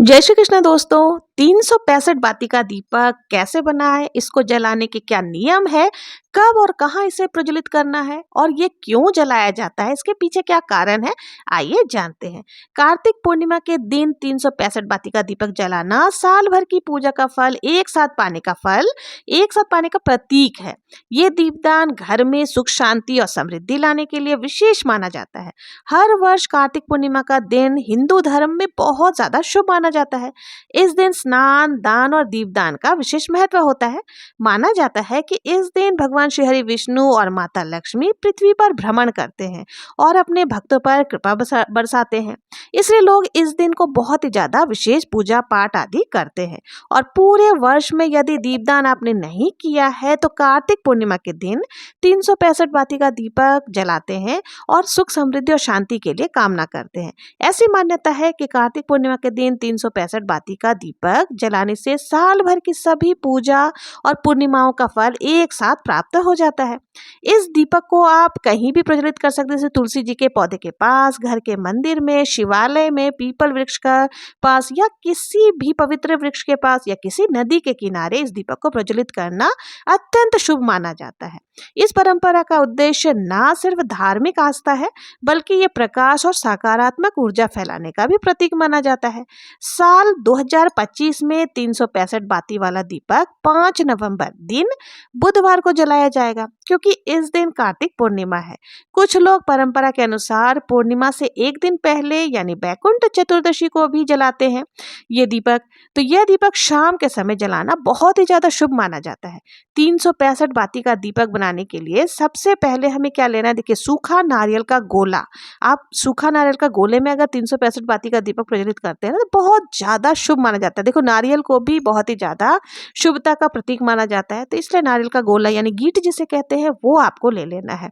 जय श्री कृष्ण दोस्तों। 365 बाती का दीपक कैसे बना है, इसको जलाने के क्या नियम है, कब और कहाँ इसे प्रज्वलित करना है और ये क्यों जलाया जाता है, इसके पीछे क्या कारण है, आइए जानते हैं। कार्तिक पूर्णिमा के दिन 365 बाती का दीपक जलाना साल भर की पूजा का फल एक साथ पाने का प्रतीक है। ये दीपदान घर में सुख शांति और समृद्धि लाने के लिए विशेष माना जाता है। हर वर्ष कार्तिक पूर्णिमा का दिन हिंदू धर्म में बहुत ज्यादा शुभ माना जाता है। इस दिन स्नान, दान और दीपदान का विशेष महत्व होता है। माना जाता है कि इस दिन भगवान श्री हरि विष्णु और माता लक्ष्मी पृथ्वी पर भ्रमण करते हैं और अपने भक्तों पर कृपा बरसाते हैं। इसलिए लोग इस दिन को बहुत ही ज्यादा विशेष पूजा पाठ आदि करते हैं। और पूरे वर्ष में यदि दीपदान आपने नहीं किया है तो कार्तिक पूर्णिमा के दिन 365 बाती का दीपक जलाते हैं और सुख समृद्धि और शांति के लिए कामना करते हैं। ऐसी मान्यता है कि कार्तिक पूर्णिमा के दिन 365 बाती का दीपक जलाने से साल भर की सभी पूजा और पूर्णिमाओं का फल एक साथ प्राप्त हो जाता है। इस दीपक को आप कहीं भी प्रज्वलित कर सकते हैं, जैसे तुलसी जी के पौधे के पास, घर के मंदिर में, शिवालय में, पीपल वृक्ष का पास या किसी भी पवित्र वृक्ष के पास या किसी नदी के किनारे इस दीपक को प्रज्वलित करना अत्यंत शुभ माना जाता है। इस परंपरा का उद्देश्य ना सिर्फ धार्मिक आस्था है, बल्कि ये प्रकाश और सकारात्मक ऊर्जा फैलाने का भी प्रतीक माना जाता है। साल 2025 में 365 बाती वाला दीपक 5 नवंबर दिन बुधवार को जलाया जाएगा, क्योंकि इस दिन कार्तिक पूर्णिमा है। कुछ लोग परंपरा के अनुसार पूर्णिमा से एक दिन पहले यानी बैकुंठ चतुर्दशी को भी जलाते हैं ये दीपक। तो यह दीपक शाम के समय जलाना बहुत ही ज्यादा शुभ माना जाता है। 365 बाती का दीपक बनाने के लिए सबसे पहले हमें क्या लेना है, देखिए, सूखा नारियल का गोला। आप सूखा नारियल का गोले में अगर 365 बाती का दीपक प्रज्वलित करते हैं ना, तो बहुत ज्यादा शुभ माना जाता है। देखो, नारियल को भी बहुत ही ज्यादा शुभता का प्रतीक माना जाता है, तो इसलिए नारियल का गोला यानी गीट जिसे कहते हैं वो आपको ले लेना है।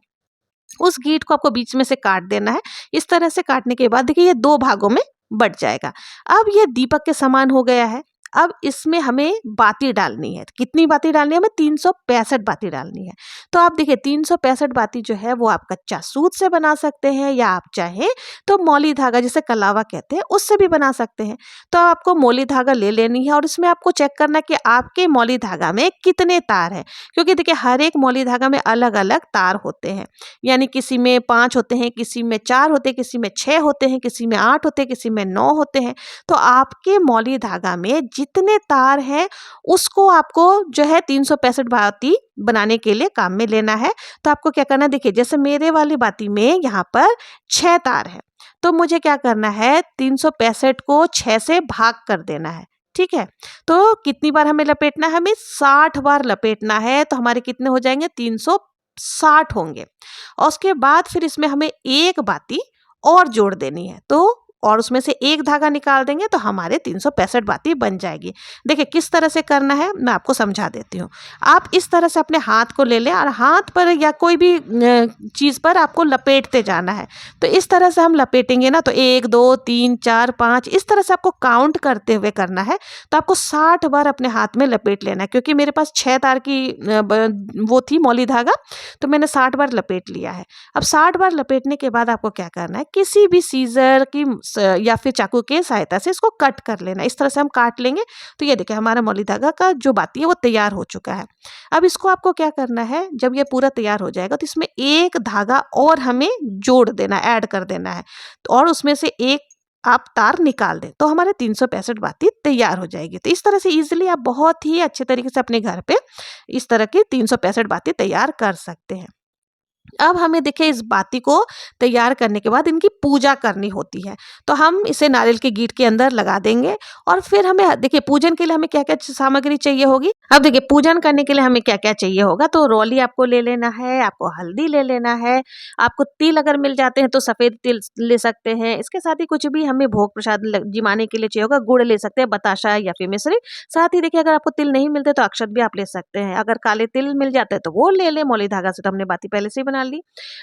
उस गीट को आपको बीच में से काट देना है। इस तरह से काटने के बाद देखिए ये 2 भागों में बट जाएगा। अब ये दीपक के समान हो गया है। अब इसमें हमें बाती डालनी है। कितनी बाती डालनी है? हमें 365 बाती डालनी है। तो आप देखिए 365 बाती जो है वो आप कच्चा सूत से बना सकते हैं, या आप चाहे तो मौली धागा जिसे कलावा कहते हैं उससे भी बना सकते हैं। तो आपको मौली धागा ले लेनी है और इसमें आपको चेक करना है कि आपके मौली धागा में कितने तार हैं, क्योंकि देखिए हर एक मौली धागा में अलग अलग तार होते हैं। यानी किसी में 5 होते हैं, किसी में 4 होते हैं, किसी में 6 होते हैं, किसी में 8 होते हैं, किसी में 9 होते हैं। तो आपके मौली धागा में जितने तार हैं उसको आपको जो है 365 बाती बनाने के लिए काम में लेना है। तो आपको क्या करना है, देखिए जैसे मेरे वाली बाती में यहाँ पर 6 तार है, तो मुझे क्या करना है, 365 को 6 से भाग कर देना है। ठीक है, तो कितनी बार हमें लपेटना है? हमें 60 बार लपेटना है। तो हमारे कितने हो जाएंगे? 360 होंगे। और उसके बाद फिर इसमें हमें एक बाती और जोड़ देनी है, तो और उसमें से एक धागा निकाल देंगे तो हमारे 365 बाती बन जाएगी। देखिए किस तरह से करना है मैं आपको समझा देती हूँ। आप इस तरह से अपने हाथ को ले लें और हाथ पर या कोई भी चीज़ पर आपको लपेटते जाना है। तो इस तरह से हम लपेटेंगे ना, तो 1 2 3 4 5 इस तरह से आपको काउंट करते हुए करना है। तो आपको 60 बार अपने हाथ में लपेट लेना है। क्योंकि मेरे पास 6 तार की वो थी मौली धागा, तो मैंने 60 बार लपेट लिया है। अब 60 बार लपेटने के बाद आपको क्या करना है, किसी भी सीजर की या फिर चाकू के सहायता से इसको कट कर लेना। इस तरह से हम काट लेंगे तो ये देखिए हमारा मौली धागा का जो बाती है वो तैयार हो चुका है। अब इसको आपको क्या करना है, जब ये पूरा तैयार हो जाएगा तो इसमें एक धागा और हमें जोड़ देना, ऐड कर देना है। तो और उसमें से एक आप तार निकाल दें तो हमारे 365 बाती तैयार हो जाएगी। तो इस तरह से इजीली आप बहुत ही अच्छे तरीके से अपने घर पे इस तरह की 365 बाती तैयार कर सकते हैं। अब हमें देखिए इस बाती को तैयार करने के बाद इनकी पूजा करनी होती है। तो हम इसे नारियल के गीट के अंदर लगा देंगे और फिर हमें देखिए पूजन के लिए हमें क्या क्या सामग्री चाहिए होगी। अब देखिए पूजन करने के लिए हमें क्या क्या चाहिए होगा, तो रोली आपको ले लेना है, आपको हल्दी ले लेना है, आपको तिल अगर मिल जाते हैं तो सफेद तिल ले सकते हैं। इसके साथ ही कुछ भी हमें भोग प्रसाद जिमाने के लिए चाहिए होगा, गुड़ ले सकते हैं, बताशा या फिर मिश्री। साथ ही देखिए अगर आपको तिल नहीं मिलते तो अक्षत भी आप ले सकते हैं। अगर काले तिल मिल जाते हैं तो वो ले ले, मौली धागा से तो हमने बाती पहले से ही बना ली।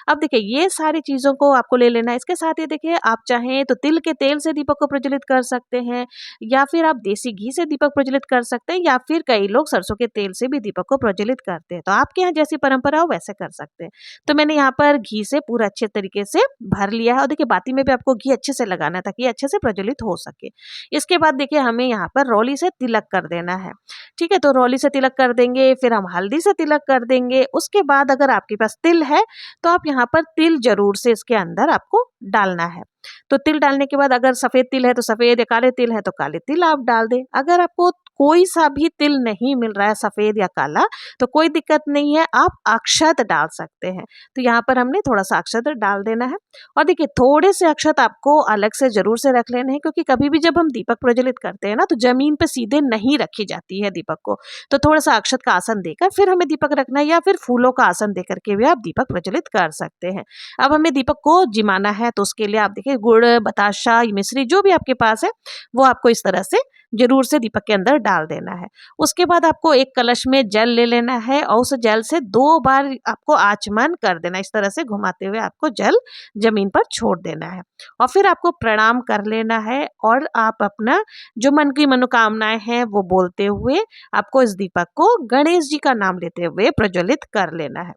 अब देखिए ये सारी चीज़ों को आपको ले लेना है। इसके साथ ही देखिए आप चाहें तो तिल के तेल से दीपक को प्रज्वलित कर सकते हैं, या फिर आप देसी घी से दीपक प्रज्वलित कर सकते हैं, या फिर कई लोग सरसों के तेल से भी दीपक को प्रज्वलित करते हैं। तो आपके यहाँ जैसी परंपरा हो वैसे कर सकते हैं। तो मैंने यहाँ पर घी से पूरा अच्छे तरीके से भर लिया है, और देखिए बाती में भी आपको घी अच्छे से लगाना है ताकि ये अच्छे से प्रज्वलित हो सके। इसके बाद देखिए हमें यहाँ पर रोली से तिलक कर देना है। ठीक है, तो रोली से तिलक कर देंगे, फिर हम हल्दी से तिलक कर देंगे। उसके बाद अगर आपके पास तिल है तो आप यहाँ पर तिल जरूर से इसके अंदर आपको डालना है। तो तिल डालने के बाद अगर सफेद तिल है तो सफेद, या काले तिल है तो काले तिल आप डाल दें। अगर आपको कोई सा भी तिल नहीं मिल रहा है, सफेद या काला, तो कोई दिक्कत नहीं है, आप अक्षत डाल सकते हैं। तो यहाँ पर हमने थोड़ा सा अक्षत डाल देना है। और देखिए थोड़े से अक्षत आपको अलग से जरूर से रख लेने हैं, क्योंकि कभी भी जब हम दीपक प्रज्वलित करते हैं ना तो जमीन पे सीधे नहीं रखी जाती है दीपक को। तो थोड़ा सा अक्षत का आसन देकर फिर हमें दीपक रखना है, या फिर फूलों का आसन देकर के भी आप दीपक प्रज्वलित कर सकते हैं। अब हमें दीपक को जिमाना है, तो उसके लिए आप देखिए गुड़, बताशा, मिश्री जो भी आपके पास है वो आपको इस तरह से जरूर से दीपक के अंदर डाल देना है। उसके बाद आपको एक कलश में जल ले लेना है, और उस जल से 2 बार आपको आचमन कर देना है। इस तरह से घुमाते हुए आपको जल जमीन पर छोड़ देना है, और फिर आपको प्रणाम कर लेना है, और आप अपना जो मन की मनोकामनाएं हैं वो बोलते हुए आपको इस दीपक को गणेश जी का नाम लेते हुए प्रज्वलित कर लेना है।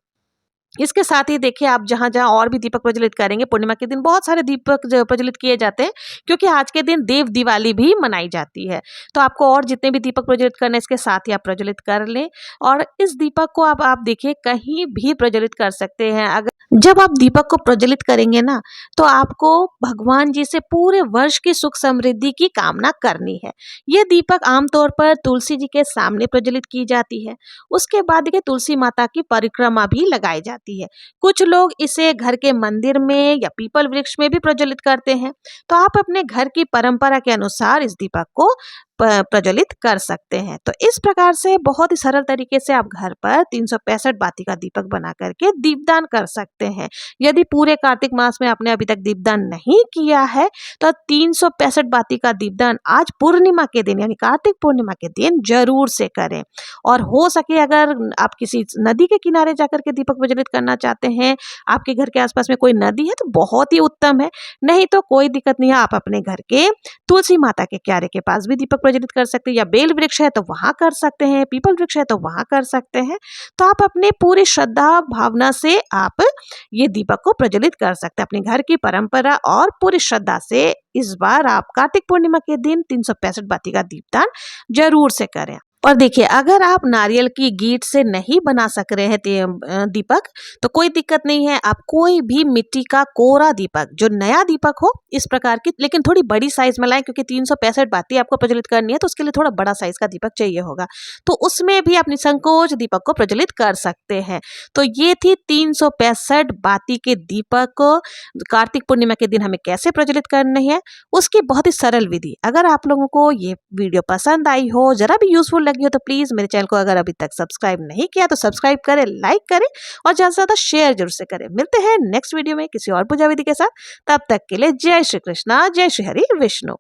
इसके साथ ही देखिए आप जहाँ-जहाँ और भी दीपक प्रज्वलित करेंगे, पूर्णिमा के दिन बहुत सारे दीपक प्रज्वलित किए जाते हैं, क्योंकि आज के दिन देव दिवाली भी मनाई जाती है। तो आपको और जितने भी दीपक प्रज्वलित करने हैं, इसके साथ ही आप प्रज्वलित कर लें, और इस दीपक को अब आप देखिए कहीं भी प्रज्वलित कर सकते हैं। अगर जब आप दीपक को प्रज्वलित करेंगे ना, तो आपको भगवान जी से पूरे वर्ष की सुख समृद्धि की कामना करनी है। ये दीपक आमतौर पर तुलसी जी के सामने प्रज्वलित की जाती है। उसके बाद देखिए तुलसी माता की परिक्रमा भी लगाई जाती है। कुछ लोग इसे घर के मंदिर में या पीपल वृक्ष में भी प्रज्वलित करते हैं। तो आप अपने घर की परंपरा के अनुसार इस दीपक को प्रज्वलित कर सकते हैं। तो इस प्रकार से बहुत ही सरल तरीके से आप घर पर 365 बाती का दीपक बना करके दीपदान कर सकते हैं। यदि पूरे कार्तिक मास में आपने अभी तक दीपदान नहीं किया है, तो 365 बाती का दीपदान आज पूर्णिमा के दिन यानी कार्तिक पूर्णिमा के दिन जरूर से करें। और हो सके अगर आप किसी नदी के किनारे जाकर के दीपक प्रज्वलित करना चाहते हैं, आपके घर के आसपास में कोई नदी है तो बहुत ही उत्तम है, नहीं तो कोई दिक्कत नहीं है, आप अपने घर के तुलसी माता के क्यारे के पास भी दीपक प्रज्वलित कर सकते हैं, या बेल वृक्ष है तो वहां कर सकते हैं, पीपल वृक्ष है तो वहां कर सकते हैं। तो आप अपने पूरी श्रद्धा भावना से आप ये दीपक को प्रज्वलित कर सकते हैं, अपने घर की परंपरा और पूरी श्रद्धा से इस बार आप कार्तिक पूर्णिमा के दिन 365 बाती का दीपदान जरूर से करें। और देखिए अगर आप नारियल की गीट से नहीं बना सक रहे हैं दीपक, तो कोई दिक्कत नहीं है, आप कोई भी मिट्टी का कोरा दीपक, जो नया दीपक हो इस प्रकार की, लेकिन थोड़ी बड़ी साइज में लाएं, क्योंकि 365 बाती आपको प्रज्वलित करनी है तो उसके लिए थोड़ा बड़ा साइज का दीपक चाहिए होगा। तो उसमें भी आप निसंकोच दीपक को प्रज्वलित कर सकते हैं। तो ये थी 365 बाती के दीपक को कार्तिक पूर्णिमा के दिन हमें कैसे प्रज्वलित करनी है, उसकी बहुत ही सरल विधि। अगर आप लोगों को ये वीडियो पसंद आई हो, जरा भी यूजफुल लगी हो, तो प्लीज मेरे चैनल को अगर अभी तक सब्सक्राइब नहीं किया तो सब्सक्राइब करें, लाइक करें और ज्यादा से ज्यादा शेयर जरूर से करें। मिलते हैं नेक्स्ट वीडियो में किसी और पूजा विधि के साथ। तब तक के लिए जय श्री कृष्णा, जय श्री हरि विष्णु।